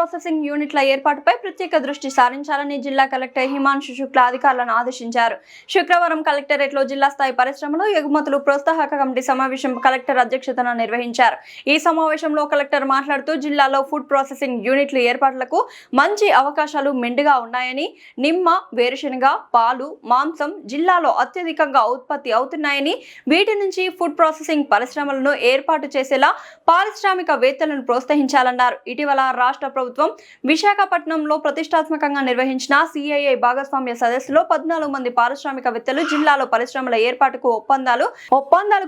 Processing యూనిట్ల ఏర్పాటుపై ప్రత్యేక దృష్టి సారించాలని జిల్లా కలెక్టర్ హిమాంశు శుక్లా అధికారులను ఆదేశించారు. శుక్రవారం కలెక్టరేట్లో జిల్లా స్థాయి పరిశ్రమలు ఎగుమతులు ప్రోత్సాహక కమిటీ సమావేశం కలెక్టర్ అధ్యక్షతన నిర్వహించారు. ఈ సమావేశంలో కలెక్టర్ మాట్లాడుతూ జిల్లాలో ఫుడ్ ప్రాసెసింగ్ యూనిట్ల ఏర్పాట్లకు మంచి అవకాశాలు మెండుగా ఉన్నాయని, నిమ్మ, వేరుశెనగ, పాలు, మాంసం జిల్లాలో అత్యధికంగా ఉత్పత్తి అవుతున్నాయని, వీటి నుంచి ఫుడ్ ప్రాసెసింగ్ పరిశ్రమలను ఏర్పాటు చేసేలా పారిశ్రామికవేత్తలను ప్రోత్సహించాలన్నారు. ఇటీవల రాష్ట్ర ప్రభుత్వం విశాఖపట్నంలో ప్రతిష్టాత్మకంగా నిర్వహించిన సిఐఐ భాగస్వామ్య సదస్సులో 14 మంది పారిశ్రామికవేత్తలు జిల్లాలో పరిశ్రమల ఏర్పాటుకు ఒప్పందాలు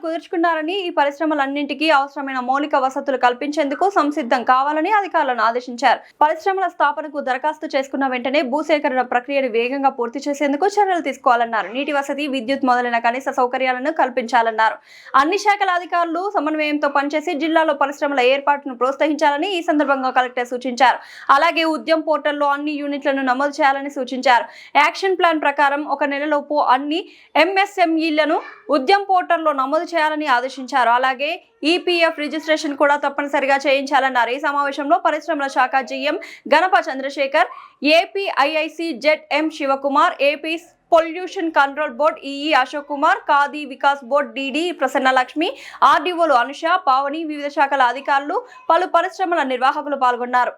కుదుర్చుకున్నారని, ఈ పరిశ్రమలన్నింటికీ అవసరమైన మౌలిక వసతులు కల్పించేందుకు సంసిద్ధం కావాలని అధికారులను ఆదేశించారు. పరిశ్రమల స్థాపనకు దరఖాస్తు చేసుకున్న వెంటనే భూసేకరణ ప్రక్రియను వేగంగా పూర్తి చేసేందుకు చర్యలు తీసుకోవాలన్నారు. నీటి వసతి, విద్యుత్ మొదలైన కనీస సౌకర్యాలను కల్పించాలన్నారు. అన్ని శాఖల అధికారులు సమన్వయంతో పనిచేసి జిల్లాలో పరిశ్రమల ఏర్పాటును ప్రోత్సహించాలని ఈ సందర్భంగా కలెక్టర్ సూచించారు. అలాగే ఉద్యమ్ పోర్టల్లో అన్ని యూనిట్లను నమోదు చేయాలని సూచించారు. యాక్షన్ ప్లాన్ ప్రకారం 1 నెలలోపు అన్ని ఎంఎస్ఎంఈలను ఉద్యమ్ పోర్టల్లో నమోదు చేయాలని ఆదేశించారు. అలాగే ఈపీఎఫ్ రిజిస్ట్రేషన్ కూడా తప్పనిసరిగా చేయించాలన్నారు. ఈ సమావేశంలో పరిశ్రమల శాఖ GM Ganapa Chandrasekhar, AP IIC Z M Sivakumar, AP pollution control board EE Ashok Kumar, Khadi Vikas board DD Prasannalakshmi, ఆర్డీఓలు అనుష, పావని, వివిధ శాఖల అధికారులు, పలు పరిశ్రమల నిర్వాహకులు పాల్గొన్నారు.